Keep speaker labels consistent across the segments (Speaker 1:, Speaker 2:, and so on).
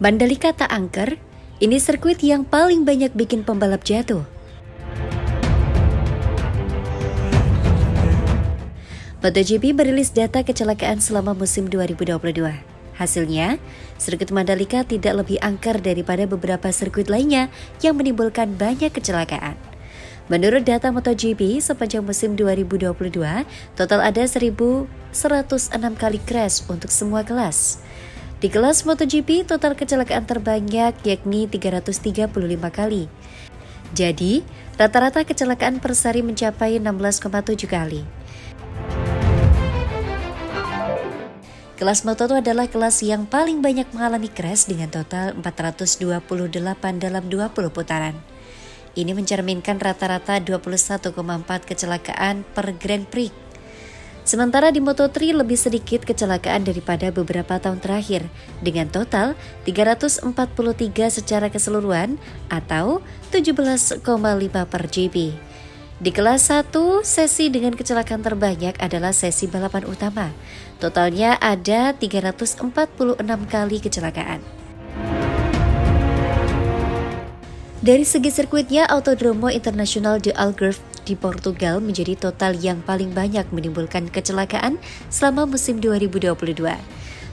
Speaker 1: Mandalika tak angker, ini sirkuit yang paling banyak bikin pembalap jatuh. MotoGP merilis data kecelakaan selama musim 2022. Hasilnya, sirkuit Mandalika tidak lebih angker daripada beberapa sirkuit lainnya yang menimbulkan banyak kecelakaan. Menurut data MotoGP, sepanjang musim 2022, total ada 1.106 kali crash untuk semua kelas. Di kelas MotoGP, total kecelakaan terbanyak yakni 335 kali. Jadi, rata-rata kecelakaan per sehari mencapai 16,7 kali. Kelas Moto2 adalah kelas yang paling banyak mengalami crash dengan total 428 dalam 20 putaran. Ini mencerminkan rata-rata 21,4 kecelakaan per Grand Prix. Sementara di Moto3 lebih sedikit kecelakaan daripada beberapa tahun terakhir, dengan total 343 secara keseluruhan atau 17,5 per GP. Di kelas 1, sesi dengan kecelakaan terbanyak adalah sesi balapan utama. Totalnya ada 346 kali kecelakaan. Dari segi sirkuitnya, Autodromo Internacional de Algarve di Portugal menjadi total yang paling banyak menimbulkan kecelakaan selama musim 2022.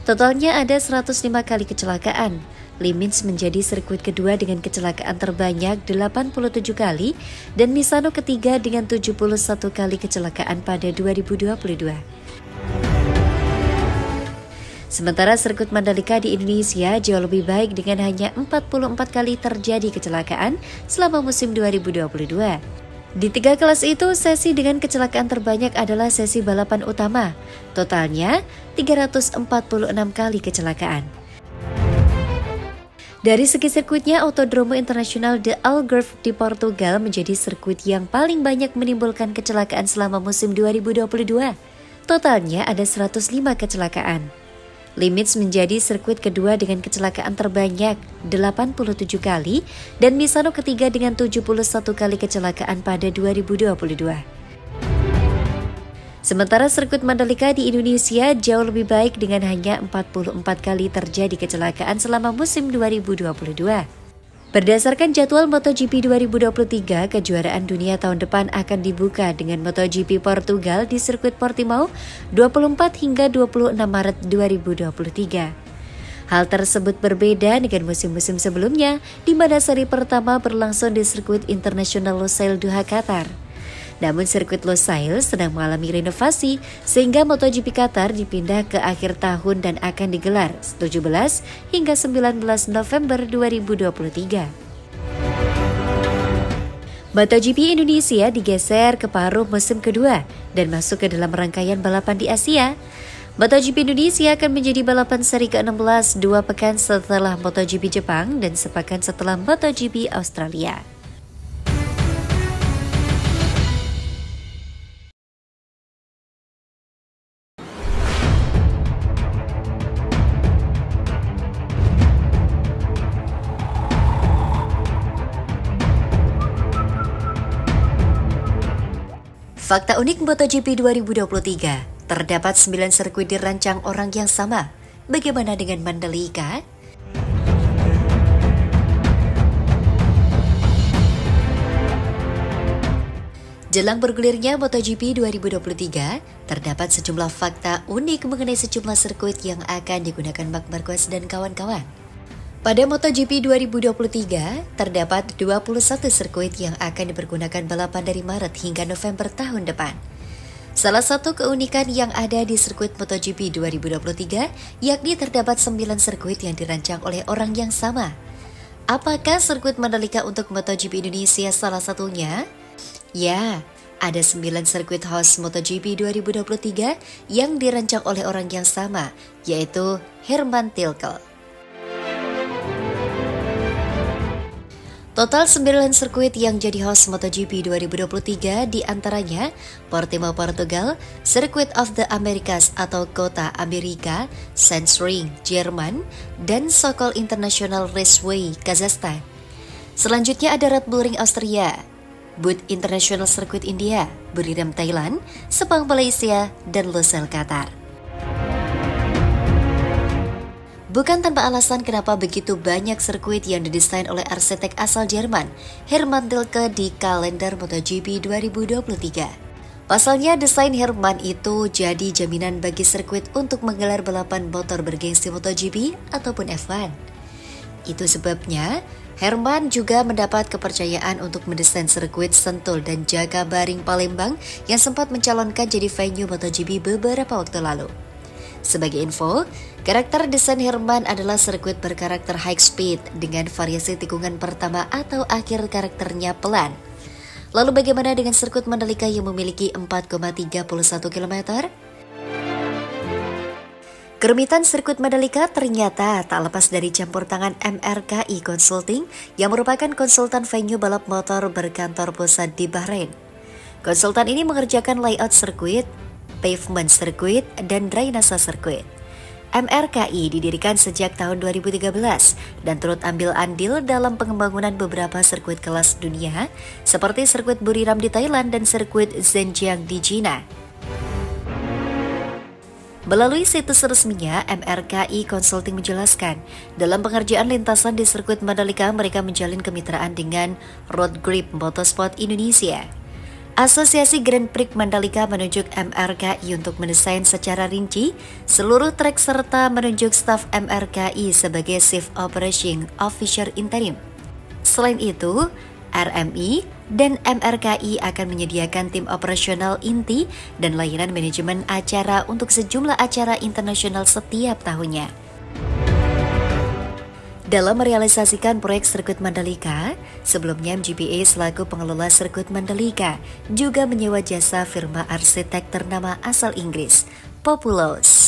Speaker 1: Totalnya ada 105 kali kecelakaan. Le Mans menjadi sirkuit kedua dengan kecelakaan terbanyak 87 kali dan Misano ketiga dengan 71 kali kecelakaan pada 2022. Sementara sirkuit Mandalika di Indonesia jauh lebih baik dengan hanya 44 kali terjadi kecelakaan selama musim 2022. Di 3 kelas itu, sesi dengan kecelakaan terbanyak adalah sesi balapan utama. Totalnya 346 kali kecelakaan. Dari segi sirkuitnya, Autodromo Internacional de Algarve di Portugal menjadi sirkuit yang paling banyak menimbulkan kecelakaan selama musim 2022. Totalnya ada 105 kecelakaan. Le Mans menjadi sirkuit kedua dengan kecelakaan terbanyak 87 kali dan Misano ketiga dengan 71 kali kecelakaan pada 2022. Sementara sirkuit Mandalika di Indonesia jauh lebih baik dengan hanya 44 kali terjadi kecelakaan selama musim 2022. Berdasarkan jadwal MotoGP 2023, kejuaraan dunia tahun depan akan dibuka dengan MotoGP Portugal di sirkuit Portimao 24 hingga 26 Maret 2023. Hal tersebut berbeda dengan musim-musim sebelumnya, di mana seri pertama berlangsung di sirkuit internasional Lusail Doha, Qatar. Namun sirkuit Lusail sedang mengalami renovasi sehingga MotoGP Qatar dipindah ke akhir tahun dan akan digelar 17 hingga 19 November 2023. MotoGP Indonesia digeser ke paruh musim kedua dan masuk ke dalam rangkaian balapan di Asia. MotoGP Indonesia akan menjadi balapan seri ke-16 2 pekan setelah MotoGP Jepang dan sepekan setelah MotoGP Australia. Fakta unik MotoGP 2023, terdapat 9 sirkuit dirancang orang yang sama. Bagaimana dengan Mandalika? Jelang bergulirnya MotoGP 2023, terdapat sejumlah fakta unik mengenai sejumlah sirkuit yang akan digunakan Marc Marquez dan kawan-kawan. Pada MotoGP 2023, terdapat 21 sirkuit yang akan dipergunakan balapan dari Maret hingga November tahun depan. Salah satu keunikan yang ada di sirkuit MotoGP 2023, yakni terdapat 9 sirkuit yang dirancang oleh orang yang sama. Apakah sirkuit Mandalika untuk MotoGP Indonesia salah satunya? Ya, ada 9 sirkuit host MotoGP 2023 yang dirancang oleh orang yang sama, yaitu Herman Tilke. Total 9 sirkuit yang jadi host MotoGP 2023 diantaranya Portimao Portugal, Circuit of the Americas atau Kota Amerika, Sandring Jerman, dan Sokol International Raceway Kazakhstan. Selanjutnya ada Red Bull Ring Austria, Bud International Circuit India, Buriram Thailand, Sepang Malaysia, dan Lusail Qatar. Bukan tanpa alasan kenapa begitu banyak sirkuit yang didesain oleh arsitek asal Jerman, Hermann Tilke di kalender MotoGP 2023. Pasalnya, desain Hermann itu jadi jaminan bagi sirkuit untuk menggelar balapan motor bergengsi MotoGP ataupun F1. Itu sebabnya, Hermann juga mendapat kepercayaan untuk mendesain sirkuit Sentul dan Jakabaring Palembang yang sempat mencalonkan jadi venue MotoGP beberapa waktu lalu. Sebagai info, karakter desain Hermann adalah sirkuit berkarakter high speed dengan variasi tikungan pertama atau akhir karakternya pelan. Lalu bagaimana dengan sirkuit Mandalika yang memiliki 4,31 km? Kerumitan sirkuit Mandalika ternyata tak lepas dari campur tangan MRKI Consulting yang merupakan konsultan venue balap motor berkantor pusat di Bahrain. Konsultan ini mengerjakan layout sirkuit, pavement sirkuit, dan drainase sirkuit. MRKI didirikan sejak tahun 2013 dan turut ambil andil dalam pengembangan beberapa sirkuit kelas dunia seperti sirkuit Buriram di Thailand dan sirkuit Zhenjiang di China. Melalui situs resminya, MRKI Consulting menjelaskan, dalam pengerjaan lintasan di sirkuit Mandalika mereka menjalin kemitraan dengan Road Grip Motorsport Indonesia. Asosiasi Grand Prix Mandalika menunjuk MRKI untuk mendesain secara rinci seluruh trek serta menunjuk staf MRKI sebagai Chief Operating Officer Interim. Selain itu, RMI dan MRKI akan menyediakan tim operasional inti dan layanan manajemen acara untuk sejumlah acara internasional setiap tahunnya. Dalam merealisasikan proyek sirkuit Mandalika, sebelumnya MGPA selaku pengelola sirkuit Mandalika juga menyewa jasa firma arsitek ternama asal Inggris, Populos.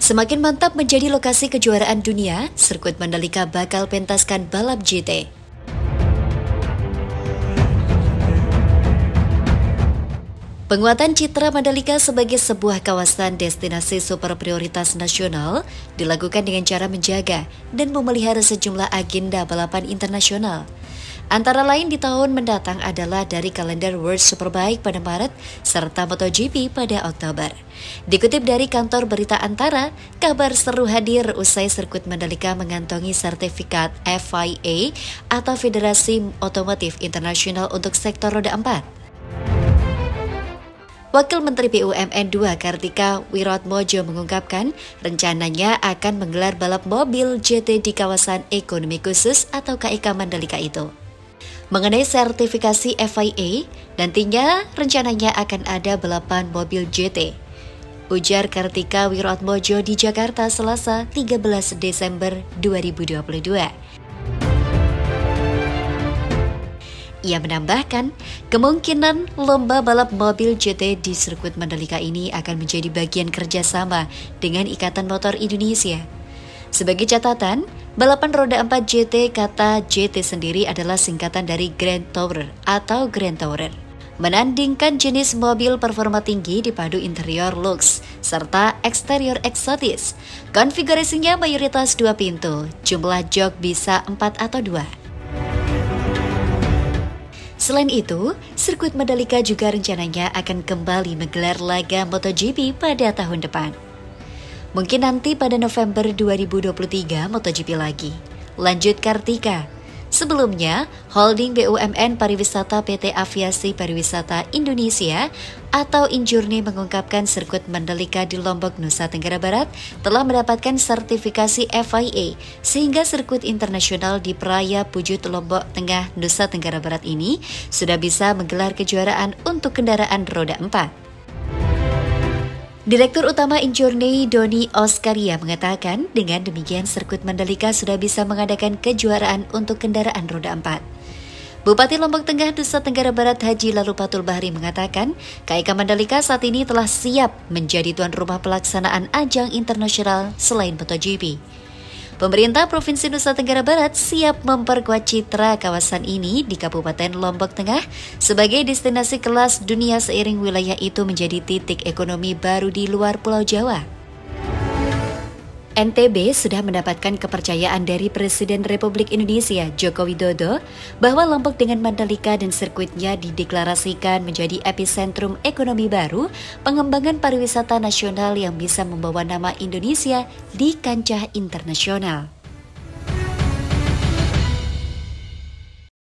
Speaker 1: Semakin mantap menjadi lokasi kejuaraan dunia, sirkuit Mandalika bakal pentaskan balap GT. Penguatan citra Mandalika sebagai sebuah kawasan destinasi super prioritas nasional dilakukan dengan cara menjaga dan memelihara sejumlah agenda balapan internasional. Antara lain di tahun mendatang adalah dari kalender World Superbike pada Maret serta MotoGP pada Oktober. Dikutip dari kantor berita Antara, kabar seru hadir usai sirkuit Mandalika mengantongi sertifikat FIA atau Federasi Otomotif Internasional untuk sektor roda 4. Wakil Menteri BUMN 2 Kartika Wiratmojo mengungkapkan rencananya akan menggelar balap mobil GT di kawasan ekonomi khusus atau KEK Mandalika itu. Mengenai sertifikasi FIA, nantinya rencananya akan ada balapan mobil GT. Ujar Kartika Wiratmojo di Jakarta Selasa 13 Desember 2022. Ia menambahkan, kemungkinan lomba balap mobil GT di sirkuit Mandalika ini akan menjadi bagian kerjasama dengan Ikatan Motor Indonesia. Sebagai catatan, balapan roda 4 GT kata GT sendiri adalah singkatan dari Grand Tourer atau Grand Tourer. Menandingkan jenis mobil performa tinggi dipadu interior lux serta eksterior eksotis. Konfigurasinya mayoritas 2 pintu, jumlah jok bisa 4 atau 2. Selain itu, sirkuit Mandalika juga rencananya akan kembali menggelar laga MotoGP pada tahun depan. Mungkin nanti pada November 2023 MotoGP lagi. Lanjut Kartika. Sebelumnya, holding BUMN Pariwisata PT Aviasi Pariwisata Indonesia atau Injourney mengungkapkan sirkuit Mandalika di Lombok, Nusa Tenggara Barat telah mendapatkan sertifikasi FIA sehingga sirkuit internasional di Praia Pujut Lombok Tengah, Nusa Tenggara Barat ini sudah bisa menggelar kejuaraan untuk kendaraan roda 4. Direktur Utama Injourney Doni Oskaria mengatakan dengan demikian sirkuit Mandalika sudah bisa mengadakan kejuaraan untuk kendaraan roda 4. Bupati Lombok Tengah Nusa Tenggara Barat Haji Lalupatul Bahri mengatakan KEK Mandalika saat ini telah siap menjadi tuan rumah pelaksanaan ajang internasional selain MotoGP. Pemerintah Provinsi Nusa Tenggara Barat siap memperkuat citra kawasan ini di Kabupaten Lombok Tengah sebagai destinasi kelas dunia seiring wilayah itu menjadi titik ekonomi baru di luar Pulau Jawa. NTB sudah mendapatkan kepercayaan dari Presiden Republik Indonesia Joko Widodo bahwa Lombok dengan Mandalika dan sirkuitnya dideklarasikan menjadi epicentrum ekonomi baru pengembangan pariwisata nasional yang bisa membawa nama Indonesia di kancah internasional.